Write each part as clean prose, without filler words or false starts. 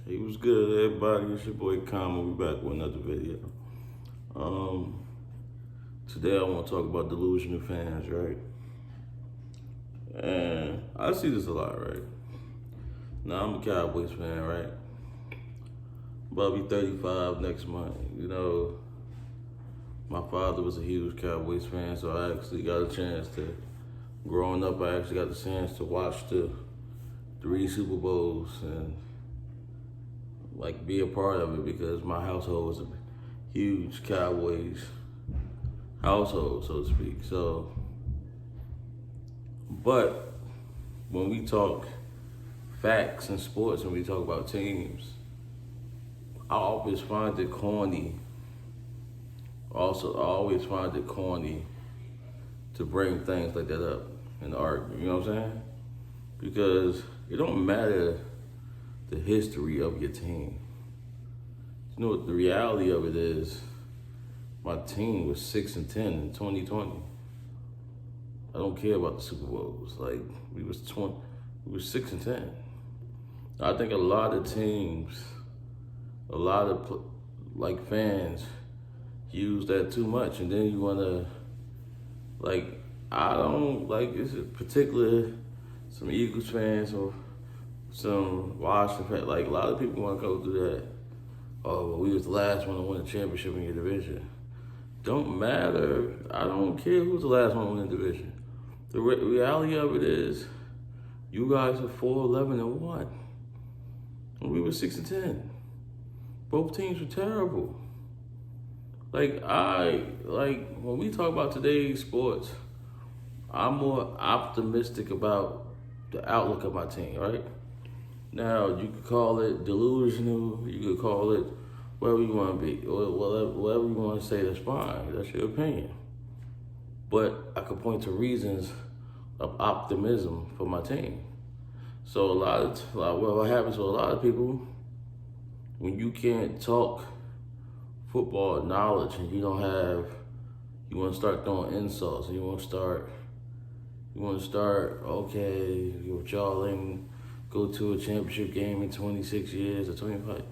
He was good, everybody. It's your boy Khan. We back with another video. Um, Today I want to talk about delusional fans, right? And I see this a lot, right? Now I'm a Cowboys fan, right? About to be 35 next month. You know, my father was a huge Cowboys fan, so I actually got a chance to, growing up, I actually got the chance to watch the 3 Super Bowls and like be a part of it because my household was a huge Cowboys household, so to speak. So, but when we talk facts and sports and we talk about teams, I always find it corny. Also, I always find it corny to bring things like that up in the argument. You know what I'm saying? Because it don't matter the history of your team. You know what the reality of it is? My team was 6-10 in 2020. I don't care about the Super Bowls. Like we was 6-10. I think a lot of teams, a lot of like fans, use that too much, and then you wanna like I don't like it's a particular some Eagles fans or some Washington fans. Like a lot of people want to go through that. Oh, well, we was the last one to win a championship in your division. Don't matter. I don't care who's the last one to win the division. The reality of it is, you guys are 4-11-1, and we were 6-10. Both teams were terrible. Like when we talk about today's sports, I'm more optimistic about the outlook of my team, right? Now, you could call it delusional, you could call it whatever you want to be, or whatever you want to say, that's fine, that's your opinion. But I could point to reasons of optimism for my team. So what happens to a lot of people, when you can't talk football knowledge and you want to start throwing insults, and you want to start, okay, y'all ain't go to a championship game in 26 years or 25.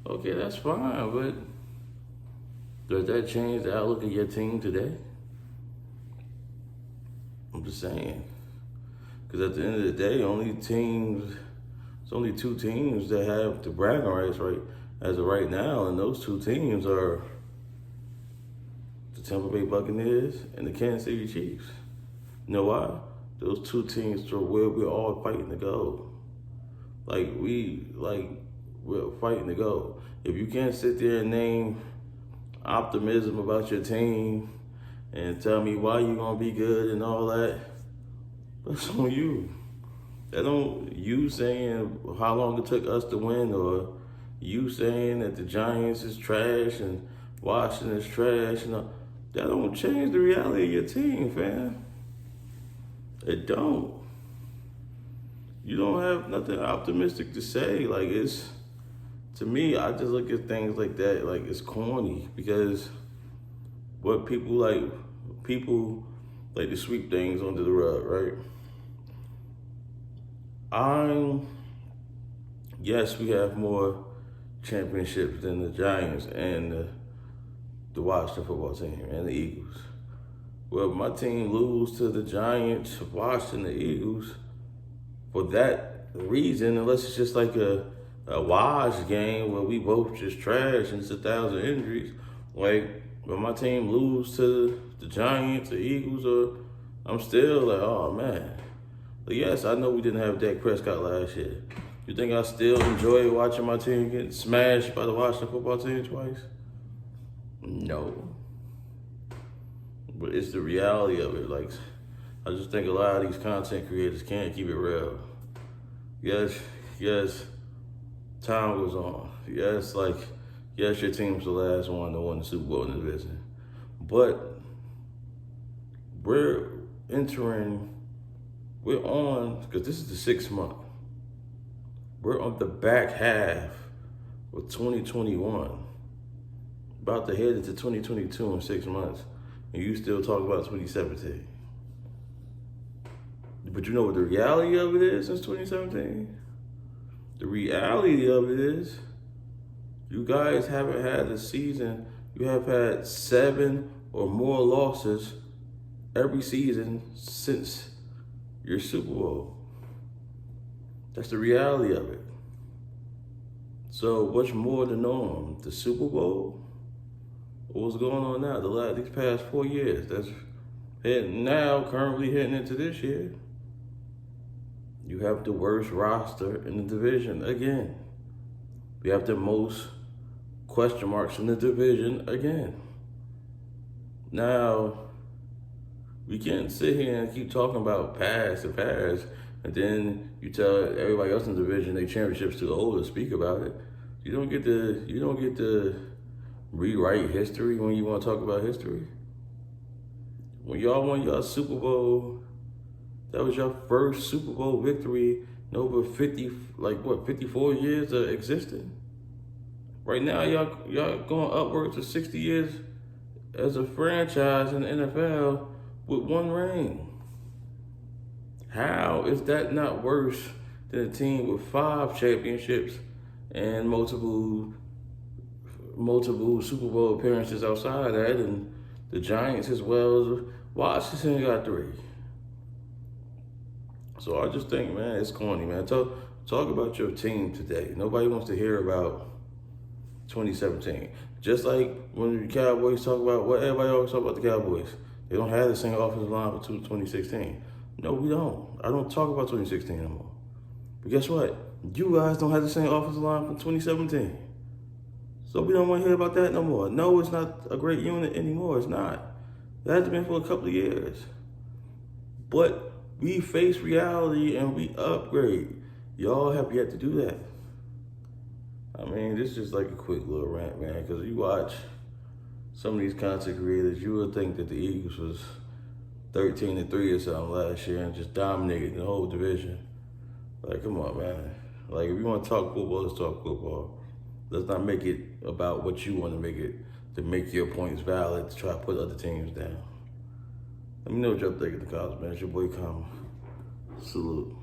Okay, that's fine, but does that change the outlook of your team today? I'm just saying. Because at the end of the day, it's only 2 teams that have the bragging rights right as of right now, and those 2 teams are the Tampa Bay Buccaneers and the Kansas City Chiefs. You know why? Those 2 teams are where we're all fighting to go. We're fighting to go. If you can't sit there and name optimism about your team and tell me why you're gonna be good and all that, that's on you. That don't you saying how long it took us to win, or you saying that the Giants is trash and Washington is trash, and that don't change the reality of your team, fam. It don't. You don't have nothing optimistic to say. Like, it's, to me, I just look at things like that, like it's corny, because what people like to sweep things under the rug, right? Yes, we have more championships than the Giants and the Washington football team and the Eagles. Well, my team lose to the Giants, Washington, the Eagles for that reason, unless it's just like a wash game where we both just trash and it's 1,000 injuries. Like, when my team lose to the Giants, the Eagles, or I'm still like, oh man. But yes, I know we didn't have Dak Prescott last year. You think I still enjoy watching my team get smashed by the Washington football team twice? No. But it's the reality of it. Like, I just think a lot of these content creators can't keep it real. Yes, time goes on. Yes, your team's the last one to win the Super Bowl in the division. But we're on, because this is the 6th month. We're on the back half of 2021. About to head into 2022 in 6 months. And you still talk about 2017. But you know what the reality of it is since 2017? The reality of it is, you guys haven't had a season. You have had 7 or more losses every season since your Super Bowl. That's the reality of it. So what's more the norm? The Super Bowl? Or what's going on now? These past 4 years. That's currently heading into this year. You have the worst roster in the division again. You have the most question marks in the division again. Now, we can't sit here and keep talking about past, and then you tell everybody else in the division they championships too old to speak about it. You don't get to rewrite history when you want to talk about history. When y'all won your Super Bowl, that was your first Super Bowl victory in over 54 years of existing. Right now, y'all going upwards of 60 years as a franchise in the NFL with 1 ring. How is that not worse than a team with 5 championships and multiple Super Bowl appearances outside that, and the Giants as well as Washington got 3. So I just think, man, it's corny, man. Talk about your team today. Nobody wants to hear about 2017. Just like when the Cowboys talk about what everybody always talk about the Cowboys. They don't have the same offensive line for 2016. No, we don't. I don't talk about 2016 anymore. But guess what? You guys don't have the same offensive line from 2017. So we don't want to hear about that no more. No, it's not a great unit anymore. It's not. It hasn't been for a couple of years. But we face reality and we upgrade. Y'all have yet to do that. I mean, this is just like a quick little rant, man, because you watch some of these content creators, you would think that the Eagles was 13-3 or something last year and just dominated the whole division. Like, come on, man. Like, if you want to talk football, let's talk football. Let's not make it about what you want to make it to make your points valid to try to put other teams down. Let me know what y'all think in the comments, man. It's your boy Common. Salute.